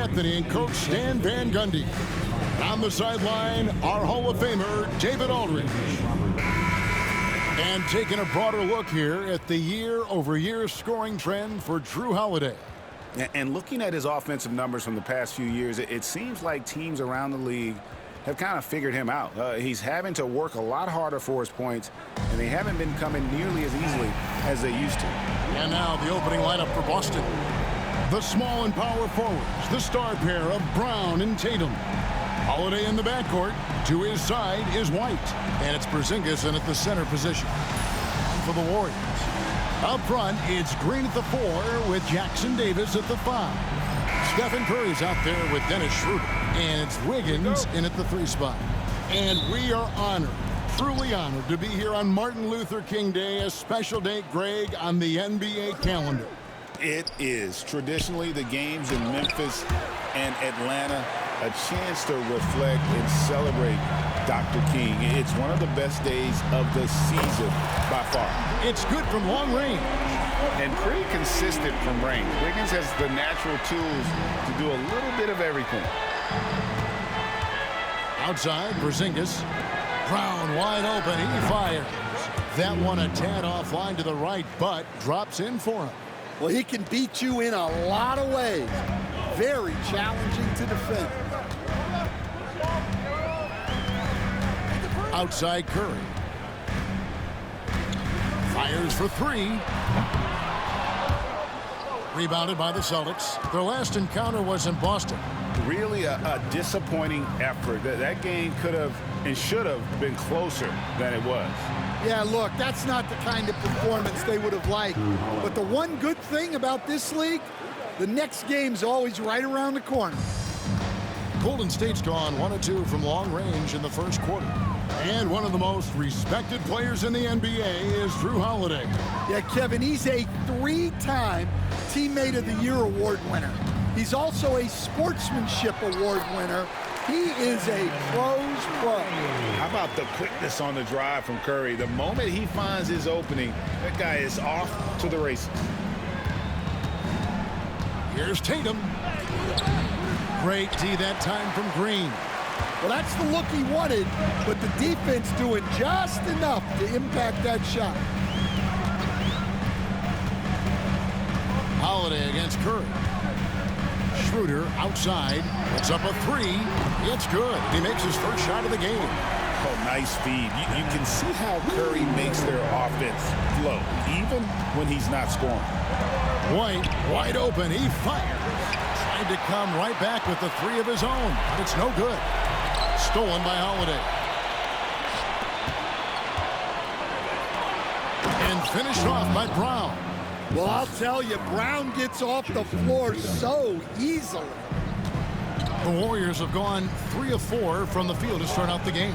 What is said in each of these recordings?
Anthony and Coach Stan Van Gundy. On the sideline, our Hall of Famer, David Aldridge. And taking a broader look here at the year-over-year scoring trend for Jrue Holiday. And looking at his offensive numbers from the past few years, it seems like teams around the league have kind of figured him out. He's having to work a lot harder for his points, and they haven't been coming nearly as easily as they used to. And now the opening lineup for Boston. The small and power forwards, the star pair of Brown and Tatum. Holiday in the backcourt. To his side is White. And it's Porzingis in at the center position. For the Warriors. Up front, it's Green at the 4 with Jackson Davis at the 5. Stephen Curry's out there with Dennis Schroeder. And it's Wiggins in at the 3 spot. And we are honored, truly honored, to be here on Martin Luther King Day, a special date, Greg, on the NBA calendar. It is. Traditionally, the games in Memphis and Atlanta, a chance to reflect and celebrate Dr. King. It's one of the best days of the season by far. It's good from long range. And pretty consistent from range. Wiggins has the natural tools to do a little bit of everything. Outside, Porzingis. Brown wide open. He fires. That one a tad offline to the right, but drops in for him. Well, he can beat you in a lot of ways. Very challenging to defend. Outside Curry. Fires for 3. Rebounded by the Celtics. Their last encounter was in Boston. Really a disappointing effort. That game could have and should have been closer than it was. Yeah, look, that's not the kind of performance they would have liked. But the one good thing about this league, the next game's always right around the corner. Golden State's gone 1 of 2 from long range in the first quarter. And one of the most respected players in the NBA is Jrue Holiday. Yeah, Kevin, he's a 3-time Teammate of the Year award winner. He's also a Sportsmanship Award winner. He is a pro's pro. How about the quickness on the drive from Curry? The moment he finds his opening, that guy is off to the races. Here's Tatum. Great D that time from Green. Well, that's the look he wanted, but the defense doing just enough to impact that shot. Holiday against Curry. Schroeder outside. It's up a 3. It's good. He makes his first shot of the game. Oh, nice feed. You can see how Curry makes their offense flow, even when he's not scoring. White, wide open. He fires. Tried to come right back with the 3 of his own, but it's no good. Stolen by Holiday. And finished off by Brown. Well, I'll tell you, Brown gets off the floor so easily. The Warriors have gone 3 of 4 from the field to start out the game.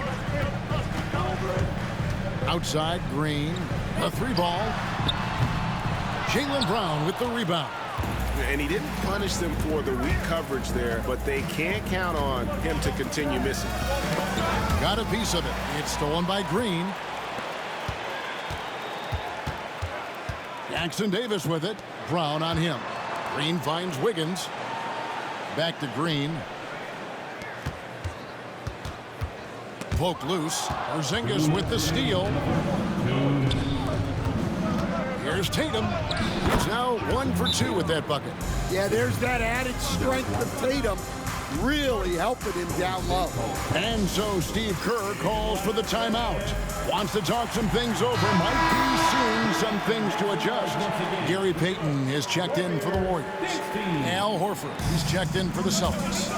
Outside, Green. A 3-ball. Jaylen Brown with the rebound. And he didn't punish them for the weak coverage there, but they can't count on him to continue missing. Got a piece of it. It's stolen by Green. Jackson Davis with it. Brown on him. Green finds Wiggins. Back to Green. Poke loose. Porzingis with the steal. Here's Tatum. He's now 1 for 2 with that bucket. Yeah, there's that added strength of Tatum really helping him down low. And so Steve Kerr calls for the timeout. Wants to talk some things over. Might be seeing some things to adjust. Gary Payton is checked in for the Warriors. Al Horford, he's checked in for the Celtics.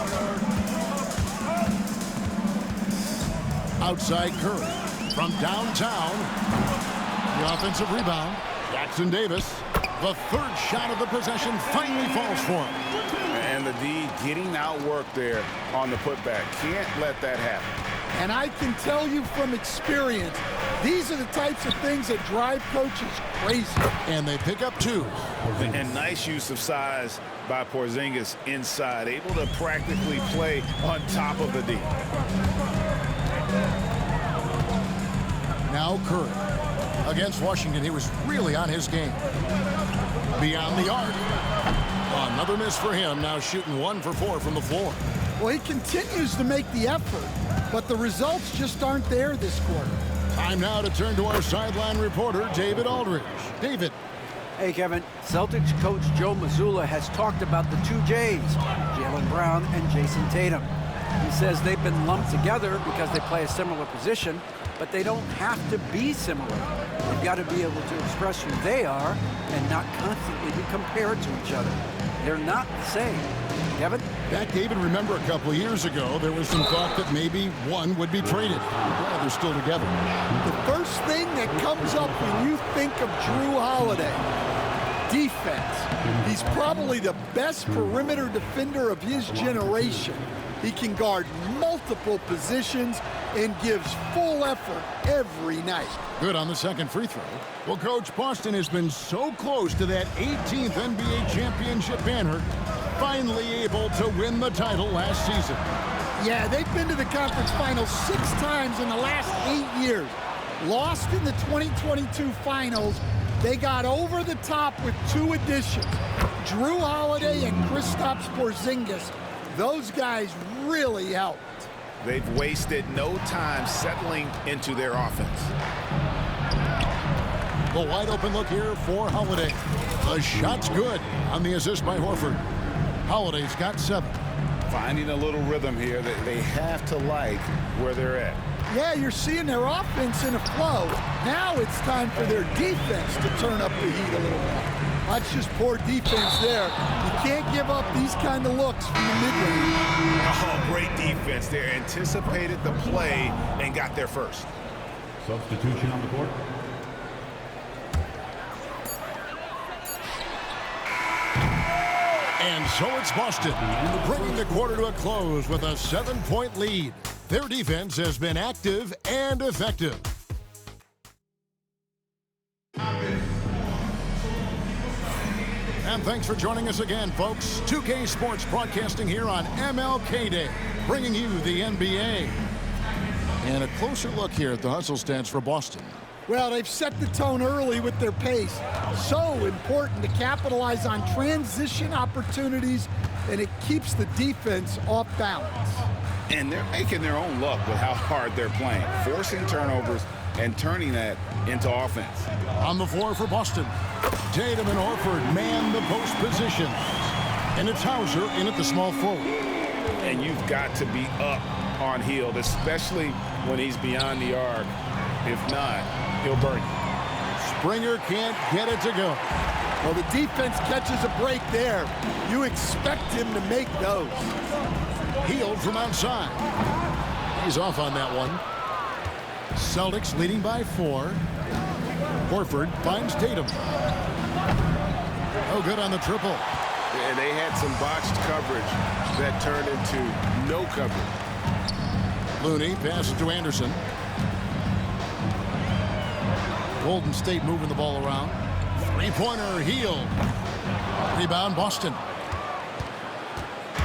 Outside Curry from downtown. The offensive rebound. Jackson Davis. The 3rd shot of the possession finally falls for him. And the D getting outworked there on the putback. Can't let that happen. And I can tell you from experience, these are the types of things that drive coaches crazy. And they pick up 2. And nice use of size by Porzingis inside, able to practically play on top of the D. Now Curry. Against Washington, he was really on his game. Beyond the arc. Another miss for him, now shooting 1 for 4 from the floor. Well, he continues to make the effort, but the results just aren't there this quarter. Time now to turn to our sideline reporter, David Aldridge. David. Hey, Kevin. Celtics coach Joe Mazzulla has talked about the two J's, Jaylen Brown and Jason Tatum. He says they've been lumped together because they play a similar position, but they don't have to be similar. They've got to be able to express who they are and not constantly be compared to each other. They're not the same. Kevin? Back, David, remember a couple of years ago, there was some thought that maybe one would be traded. Well, they're still together. The first thing that comes up when you think of Jrue Holiday, defense. He's probably the best perimeter defender of his generation. He can guard multiple positions and gives full effort every night. Good on the second free throw. Well, Coach, Boston has been so close to that 18th NBA championship banner, finally able to win the title last season. Yeah, they've been to the conference finals 6 times in the last 8 years. Lost in the 2022 finals. They got over the top with 2 additions. Jrue Holiday and Kristaps Porzingis. Those guys really helped. They've wasted no time settling into their offense. The wide open look here for Holiday. The shot's good on the assist by Horford. Holiday's got 7. Finding a little rhythm here that they have to like where they're at. Yeah, you're seeing their offense in a flow. Now it's time for their defense to turn up the heat a little bit. That's just poor defense there. You can't give up these kind of looks from the mid-range. Oh, great defense there. Anticipated the play and got there first. Substitution on the court. And so it's Boston, bringing the quarter to a close with a 7-point lead. Their defense has been active and effective. And thanks for joining us again, folks. 2K Sports broadcasting here on MLK Day, bringing you the NBA. And a closer look here at the hustle stats for Boston. Well, they've set the tone early with their pace. So important to capitalize on transition opportunities, and it keeps the defense off balance. And they're making their own luck with how hard they're playing, forcing turnovers and turning that into offense. On the floor for Boston, Tatum and Horford man the post position. And it's Hauser in at the small forward. And you've got to be up on Hield, especially when he's beyond the arc. If not, he'll burn you. Springer can't get it to go. Well, the defense catches a break there. You expect him to make those. Hield from outside. He's off on that one. Celtics leading by 4. Horford finds Tatum. Oh, good on the triple. And they had some botched coverage that turned into no coverage. Looney passes to Anderson. Golden State moving the ball around. Three-pointer, Hield. Rebound, Boston.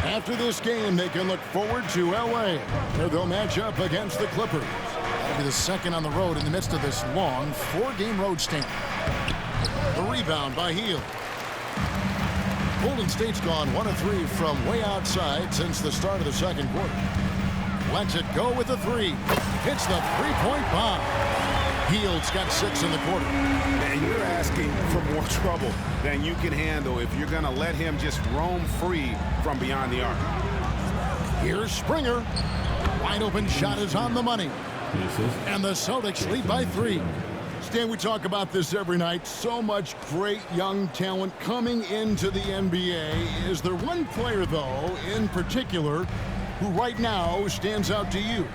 After this game, they can look forward to L.A., where they'll match up against the Clippers. That'll be the second on the road in the midst of this long 4-game road stint. The rebound by Hield. Golden State's gone 1 of 3 from way outside since the start of the second quarter. Lets it go with the 3. Hits the three-point bomb. Hield's got 6 in the quarter. And you're asking for more trouble than you can handle if you're going to let him just roam free from beyond the arc. Here's Springer. Wide open shot is on the money. And the Celtics lead by 3. Stan, we talk about this every night. So much great young talent coming into the NBA. Is there one player, though, in particular, who right now stands out to you?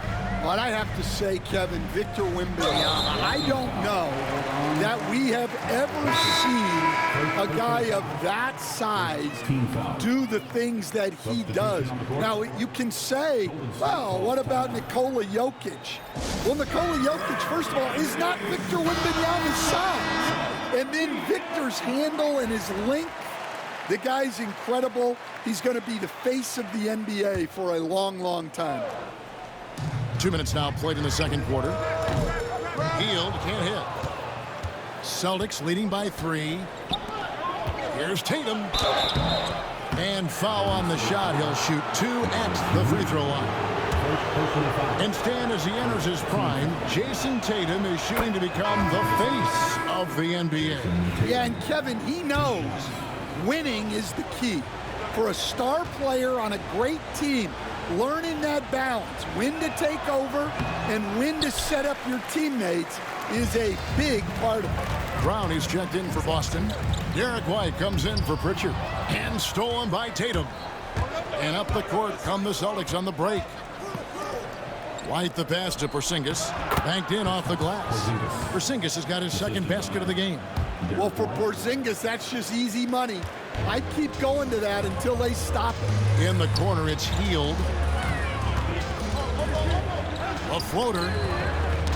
But I have to say, Kevin, Victor Wembanyama. I don't know that we have ever seen a guy of that size do the things that he does. Now, you can say, well, what about Nikola Jokic? Well, Nikola Jokic, first of all, is not Victor Wembanyama's size. And then Victor's handle and his length, the guy's incredible. He's going to be the face of the NBA for a long, long time. 2 minutes now played in the second quarter. Hield can't hit. Celtics leading by 3. Here's Tatum. And foul on the shot. He'll shoot 2 at the free throw line. And Stan, as he enters his prime, Jason Tatum is shooting to become the face of the NBA. Yeah, and Kevin, he knows winning is the key. For a star player on a great team, learning that balance, when to take over and when to set up your teammates, is a big part of it. Brown is checked in for Boston. Derek White comes in for Pritchard. And stolen by Tatum. And up the court come the Celtics on the break. White the pass to Porzingis. Banked in off the glass. Porzingis has got his second basket of the game. Well, for Porzingis, that's just easy money. I keep going to that until they stop it. In the corner, it's Hield. A floater.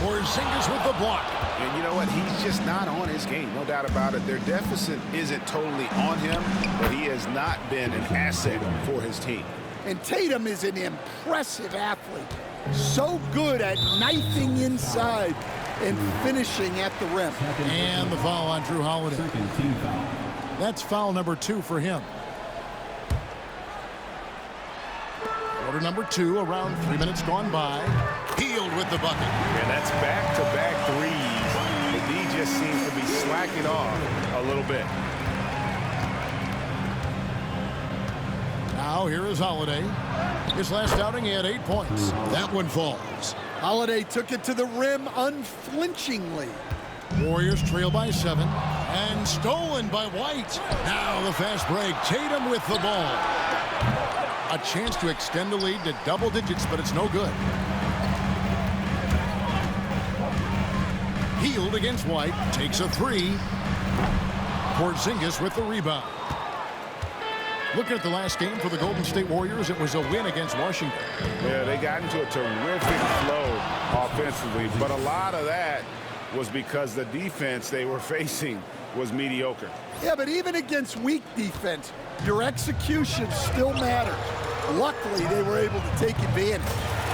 Porzingis with the block. And you know what? He's just not on his game, no doubt about it. Their deficit isn't totally on him, but he has not been an asset for his team. And Tatum is an impressive athlete. So good at knifing inside and finishing at the rim. And the foul on Drew Holiday. Team foul. That's foul number 2 for him. Quarter number 2, around 3 minutes gone by. Hield with the bucket. And that's back-to-back threes. The D just seems to be slacking off a little bit. Now here is Holiday. His last outing, he had 8 points. That one falls. Holiday took it to the rim unflinchingly. Warriors trail by 7. And stolen by White. Now the fast break. Tatum with the ball. A chance to extend the lead to double digits, but it's no good. Hield against White. Takes a 3. Porzingis with the rebound. Looking at the last game for the Golden State Warriors, it was a win against Washington. Yeah, they got into a terrific flow offensively, but a lot of that was because the defense they were facing was mediocre. Yeah, but even against weak defense, your execution still matters. Luckily, they were able to take advantage.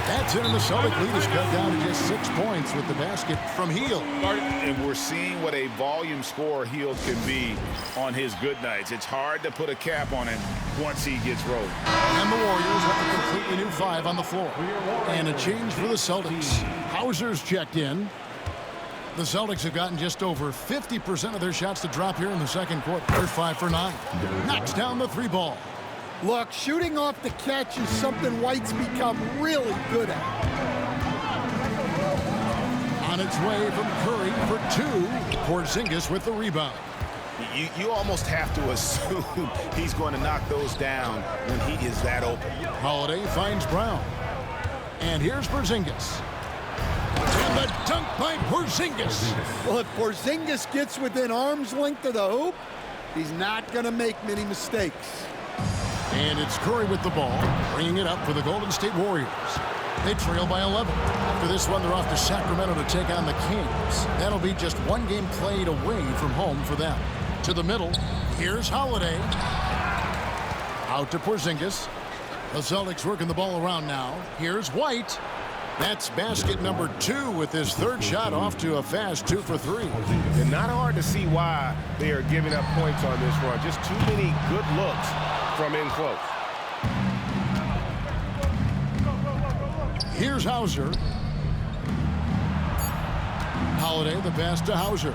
That's it, and the Celtic lead is cut down to just 6 points with the basket from Hield. And we're seeing what a volume scorer Hield can be on his good nights. It's hard to put a cap on him once he gets rolling. And the Warriors with a completely new 5 on the floor. And a change for the Celtics. Hauser's checked in. The Celtics have gotten just over 50% of their shots to drop here in the second quarter. They're 5 for 9. Knocks down the 3 ball. Look, shooting off the catch is something White's become really good at. On its way from Curry for 2. Porzingis with the rebound. You almost have to assume he's going to knock those down when he is that open. Holiday finds Brown. And here's Porzingis. And the dunk by Porzingis. Well, if Porzingis gets within arm's length of the hoop, he's not going to make many mistakes. And it's Curry with the ball, bringing it up for the Golden State Warriors. They trail by 11. After this one, they're off to Sacramento to take on the Kings. That'll be just 1 game played away from home for them. To the middle, here's Holiday. Out to Porzingis. The Celtics working the ball around now. Here's White. That's basket number 2 with his 3rd shot off to a fast 2 for 3. And not hard to see why they are giving up points on this run. Just too many good looks from in close. Here's Hauser. Holiday, the pass to Hauser.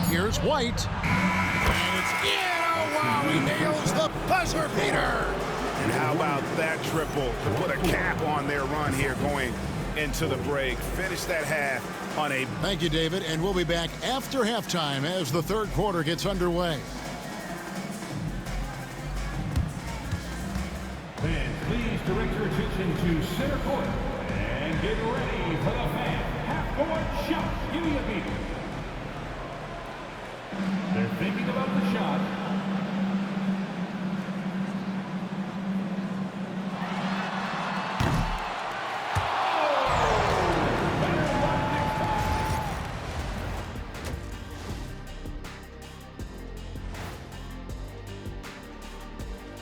Here's White. And it's in. Oh, wow, he nails the buzzer beater. And how about that triple to put a cap on their run here going into the break. Finish that half on a... Thank you, David, and we'll be back after halftime as the 3rd quarter gets underway. Fans, please direct your attention to center court and get ready for the fan half-court shot. Give me a beat. They're thinking about the shot.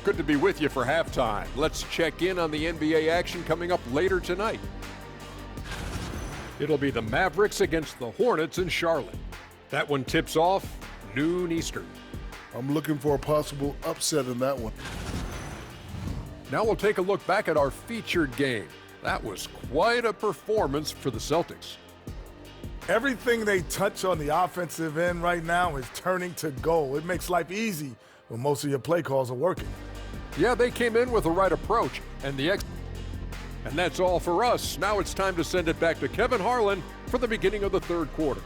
Good to be with you for halftime. Let's check in on the NBA action coming up later tonight. It'll be the Mavericks against the Hornets in Charlotte. That one tips off noon Eastern. I'm looking for a possible upset in that one. Now we'll take a look back at our featured game. That was quite a performance for the Celtics. Everything they touch on the offensive end right now is turning to goal. It makes life easy when most of your play calls are working. Yeah, they came in with the right approach and and that's all for us. Now it's time to send it back to Kevin Harlan for the beginning of the third quarter.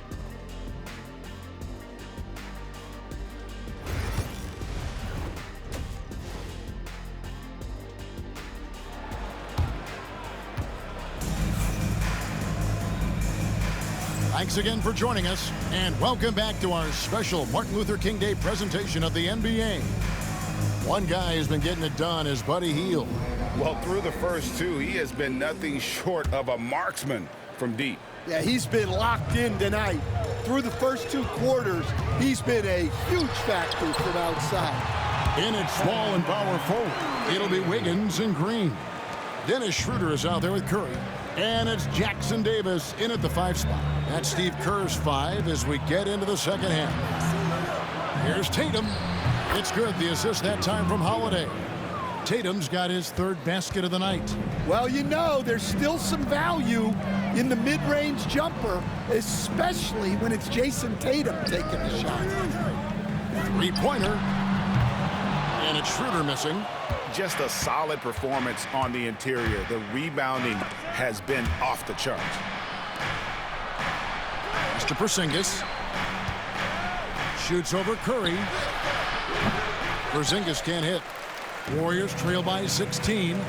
Thanks again for joining us, and welcome back to our special Martin Luther King Day presentation of the NBA. One guy who's been getting it done is Buddy Hield. Well, through the first two, he has been nothing short of a marksman from deep. Yeah, he's been locked in tonight. Through the first 2 quarters, he's been a huge factor from outside. In at small and power forward, it'll be Wiggins and Green. Dennis Schroeder is out there with Curry. And it's Jackson Davis in at the 5 spot. That's Steve Kerr's 5 as we get into the second half. Here's Tatum. It's good. The assist that time from Holiday. Tatum's got his 3rd basket of the night. Well, you know, there's still some value in the mid-range jumper, especially when it's Jason Tatum taking the shot. 3-pointer. And it's Schroeder missing. Just a solid performance on the interior. The rebounding has been off the charts. Mr. Porzingis shoots over Curry. Porzingis can't hit. Warriors trail by 16.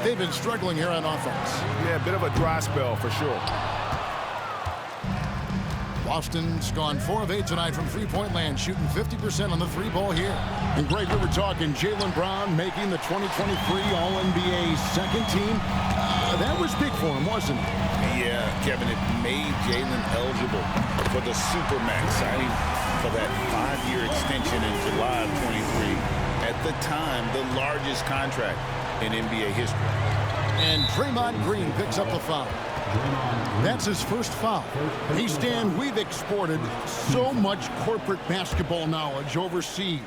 They've been struggling here on offense. Yeah, a bit of a dry spell for sure. Boston's gone 4 of 8 tonight from 3-point land, shooting 50% on the 3-ball here. And Greg, we were talking Jaylen Brown making the 2023 All-NBA second team. That was big for him, wasn't it? Yeah, Kevin, it made Jaylen eligible for the Supermax signing for that 5-year extension in July of 23. At the time, the largest contract in NBA history. And Draymond Green picks up the foul. That's his first foul. Hey, Stan, we've exported so much corporate basketball knowledge overseas.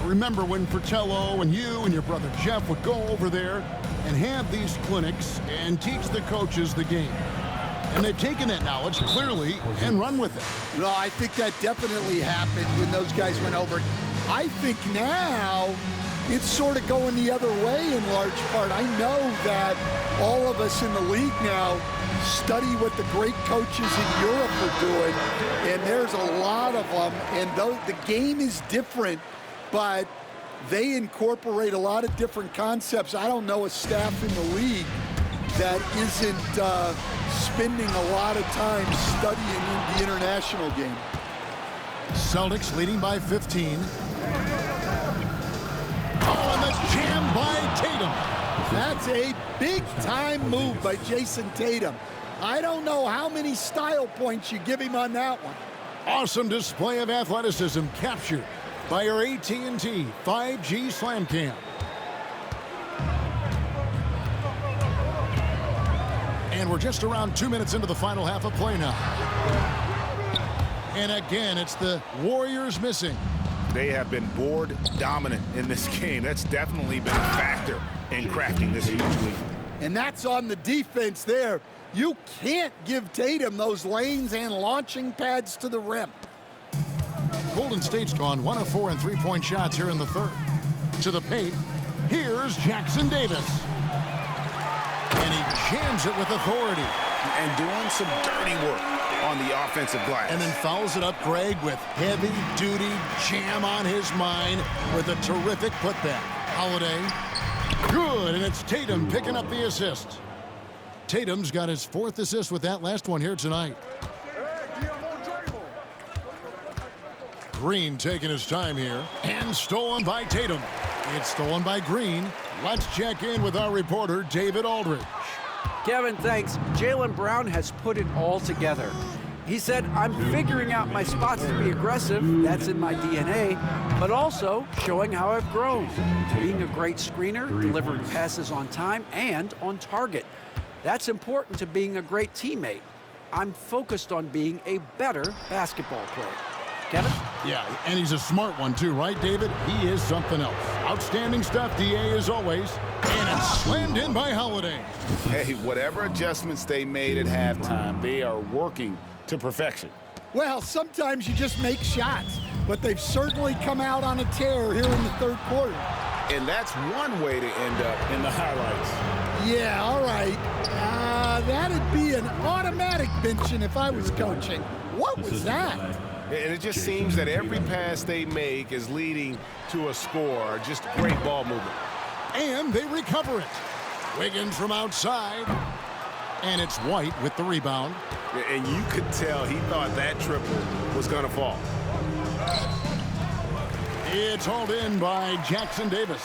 Remember when Fratello and you and your brother Jeff would go over there and have these clinics and teach the coaches the game. And they've taken that knowledge, clearly, and run with it. No, I think that definitely happened when those guys went over. I think now it's sort of going the other way in large part. I know that all of us in the league now study what the great coaches in Europe are doing, and there's a lot of them, and the game is different, but they incorporate a lot of different concepts. I don't know a staff in the league that isn't spending a lot of time studying the international game. Celtics leading by 15. Oh, and the jam by Tatum. That's a big-time move by Jason Tatum. I don't know how many style points you give him on that one. Awesome display of athleticism captured by our AT&T 5G Slam Cam. And we're just around 2 minutes into the final half of play now. And again, it's the Warriors missing. They have been board dominant in this game. That's definitely been a factor in crafting this huge lead. And that's on the defense there. You can't give Tatum those lanes and launching pads to the rim. Golden State's gone 1 of 4 in 3-point shots here in the third. To the paint, here's Jackson Davis. And he jams it with authority. And doing some dirty work on the offensive glass. And then fouls it up, Greg, with heavy-duty jam on his mind with a terrific putback. Holiday, good, and it's Tatum picking up the assist. Tatum's got his 4th assist with that last one here tonight. Green taking his time here, and stolen by Tatum. It's stolen by Green. Let's check in with our reporter, David Aldridge. Kevin, thanks. Jaylen Brown has put it all together. He said, I'm figuring out my spots to be aggressive. That's in my DNA. But also showing how I've grown. Being a great screener, delivering passes on time and on target. That's important to being a great teammate. I'm focused on being a better basketball player. Kevin? Yeah, and he's a smart one too, right, David? He is something else. Outstanding stuff, DA, as always. And it's slammed in by Holiday. Hey, whatever adjustments they made at halftime, they are working to perfection. Well, sometimes you just make shots, but they've certainly come out on a tear here in the third quarter. And that's one way to end up in the highlights. Yeah, all right. That'd be an automatic benching if I was coaching. What was that? And it just seems that every pass they make is leading to a score. Just great ball movement. And they recover it. Wiggins from outside. And it's White with the rebound. And you could tell he thought that triple was going to fall. It's hauled in by Jackson Davis.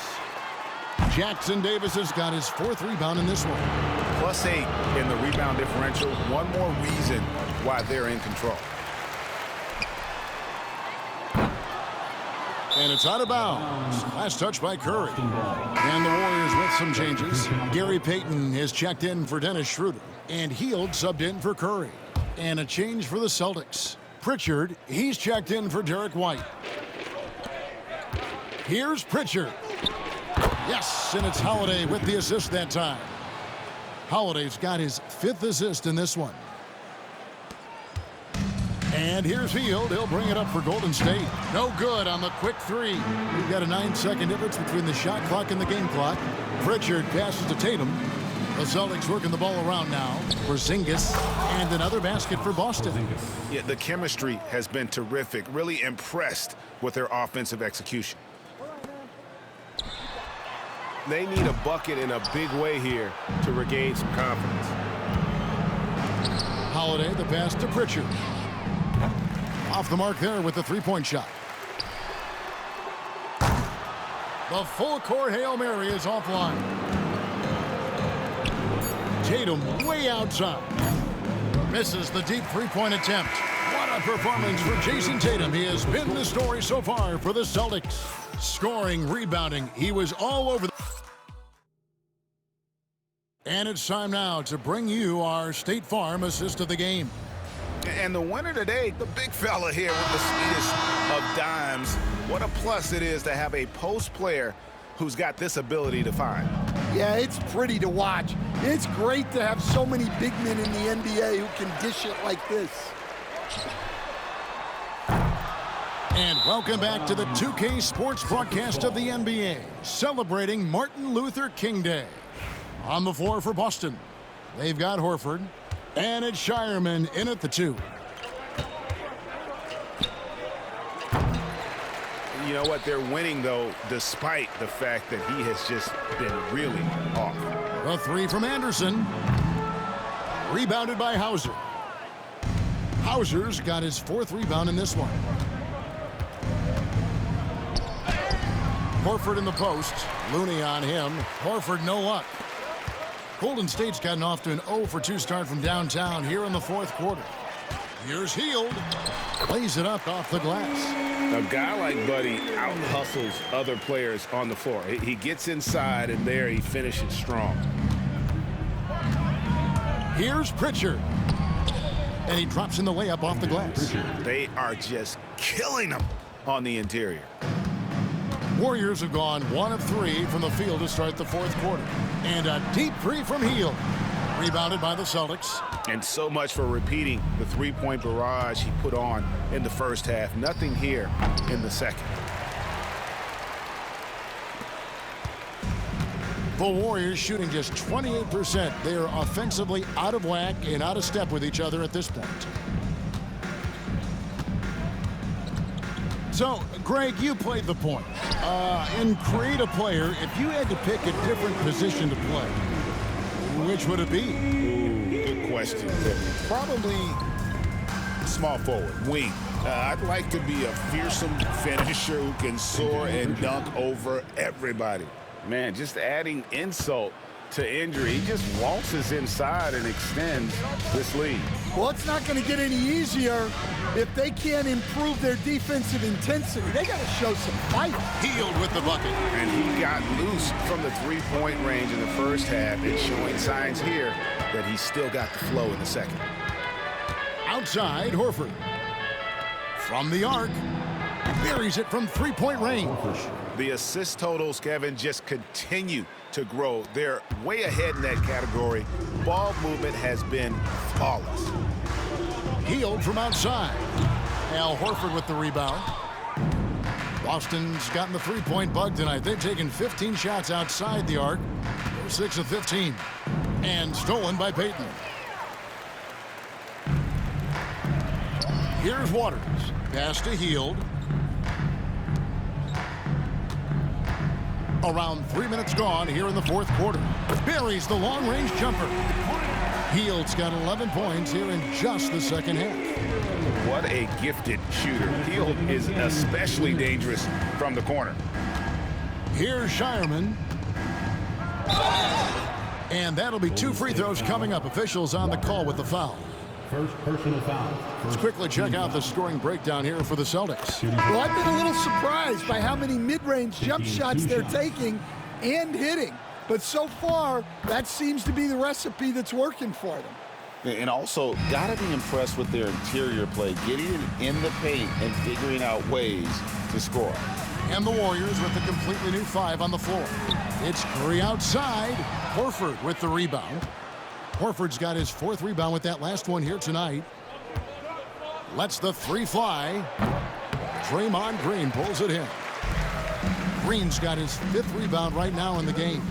Jackson Davis has got his 4th rebound in this one. +8 in the rebound differential. One more reason why they're in control. And it's out of bounds. Last touch by Curry. And the Warriors with some changes. Gary Payton has checked in for Dennis Schroeder. And Hield subbed in for Curry. And a change for the Celtics. Pritchard, he's checked in for Derek White. Here's Pritchard. Yes, and it's Holiday with the assist that time. Holiday's got his 5th assist in this one. And here's Hield. He'll bring it up for Golden State. No good on the quick 3. We've got a 9-second difference between the shot clock and the game clock. Pritchard passes to Tatum. The Celtics working the ball around now for Porzingis. And another basket for Boston. Yeah, the chemistry has been terrific. Really impressed with their offensive execution. They need a bucket in a big way here to regain some confidence. Holiday, the pass to Pritchard. Off the mark there with the 3-point shot. The full court Hail Mary is offline. Tatum way outside. Misses the deep 3-point attempt. What a performance for Jason Tatum. He has been the story so far for the Celtics. Scoring, rebounding. He was all over the... And it's time now to bring you our State Farm assist of the game. And the winner today, the big fella here with the sweetest of dimes. What a plus it is to have a post player who's got this ability to find. Yeah, it's pretty to watch. It's great to have so many big men in the NBA who can dish it like this. And welcome back to the 2K Sports broadcast of the NBA, celebrating Martin Luther King Day. On the floor for Boston, they've got Horford, and it's Shireman in at the 2. You know what? They're winning, though, despite the fact that he has just been really off. The 3 from Anderson. Rebounded by Hauser. Hauser's got his 4th rebound in this one. Horford in the post. Looney on him. Horford no luck. Golden State's gotten off to an 0-for-2 start from downtown here in the 4th quarter. Here's Hield. Plays it up off the glass. A guy like Buddy out-hustles other players on the floor. He gets inside, and there he finishes strong. Here's Pritchard. And he drops in the layup off the glass. They are just killing him on the interior. Warriors have gone 1 of 3 from the field to start the 4th quarter. And a deep 3 from Hield. Rebounded by the Celtics. And so much for repeating the 3-point barrage he put on in the first half. Nothing here in the second. The Warriors shooting just 28%. They are offensively out of whack and out of step with each other at this point. So, Greg, you played the point. In Create a Player, if you had to pick a different position to play, which would it be? Ooh, good question. Probably small forward, wing. I'd like to be a fearsome finisher who can soar and dunk over everybody. Man, just adding insult to injury. He just waltzes inside and extends this lead. Well, it's not going to get any easier if they can't improve their defensive intensity. They got to show some fight. Hield with the bucket. And he got loose from the 3-point range in the first half. It's showing signs here that he's still got the flow in the second. Outside, Horford. From the arc. Buries it from 3-point range. The assist totals, Kevin, just continue to grow. They're way ahead in that category. Ball movement has been flawless. Hield from outside. Al Horford with the rebound. Boston's gotten the three-point bug tonight. They've taken 15 shots outside the arc. They're 6 of 15. And stolen by Payton. Here's Waters. Pass to Hield. Around 3 minutes gone here in the fourth quarter. Buries the long-range jumper. Hield's got 11 points here in just the second half. What a gifted shooter. Hield is especially dangerous from the corner. Here's Shireman. And that'll be 2 free throws coming up. Officials on the call with the foul. First personal foul. Let's quickly check out the scoring breakdown here for the Celtics. Well, I've been a little surprised by how many mid-range jump shots they're taking and hitting. But so far, that seems to be the recipe that's working for them. And also, got to be impressed with their interior play, getting it in the paint and figuring out ways to score. And the Warriors with a completely new 5 on the floor. It's Curry outside. Horford with the rebound. Horford's got his 4th rebound with that last one here tonight. Lets the 3 fly. Draymond Green pulls it in. Green's got his 5th rebound right now in the game.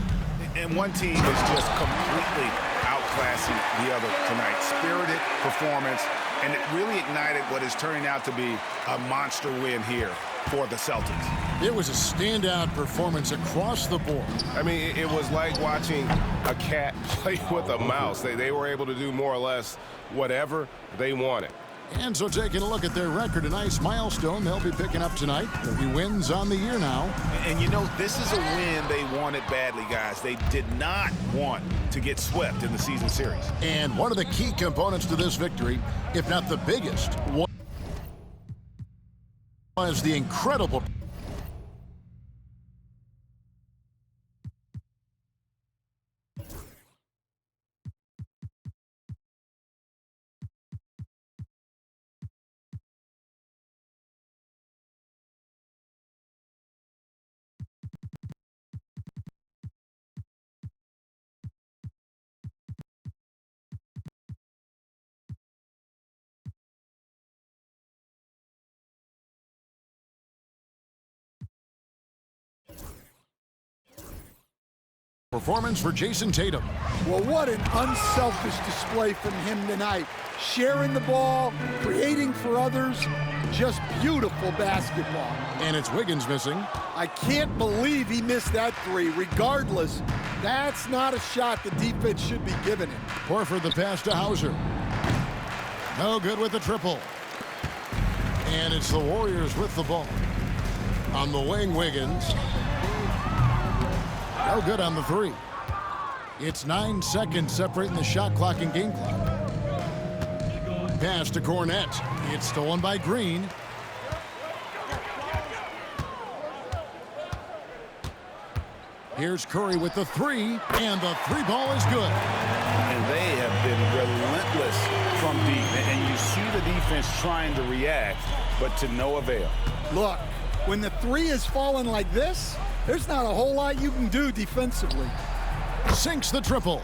And one team is just completely outclassing the other tonight. Spirited performance, and it really ignited what is turning out to be a monster win here for the Celtics. It was a standout performance across the board. I mean, it was like watching a cat play with a mouse. They were able to do more or less whatever they wanted. And so taking a look at their record, a nice milestone they'll be picking up tonight. 30 wins on the year now. And you know, this is a win they wanted badly, guys. They did not want to get swept in the season series. And one of the key components to this victory, if not the biggest, was the incredible performance for Jason Tatum. Well, what an unselfish display from him tonight. Sharing the ball, creating for others, just beautiful basketball. And it's Wiggins missing. I can't believe he missed that 3. Regardless, that's not a shot the defense should be giving him. Horford the pass to Hauser. No good with the triple. And it's the Warriors with the ball. On the wing, Wiggins. No good on the 3. It's 9 seconds separating the shot clock and game clock. Pass to Cornette. It's stolen by Green. Here's Curry with the 3, and the 3 ball is good. And they have been relentless from deep. And you see the defense trying to react, but to no avail. Look, when the 3 is falling like this, there's not a whole lot you can do defensively. Sinks the triple.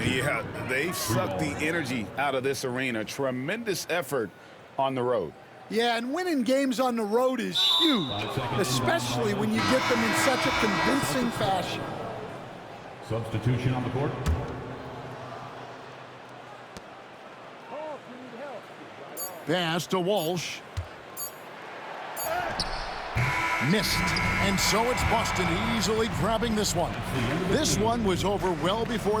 Yeah, they've sucked the energy out of this arena. Tremendous effort on the road. Yeah, and winning games on the road is huge, especially when you get them in such a convincing fashion. Substitution on the court. Pass to Walsh. Missed. And so it's Boston easily grabbing this one. This one was over well before the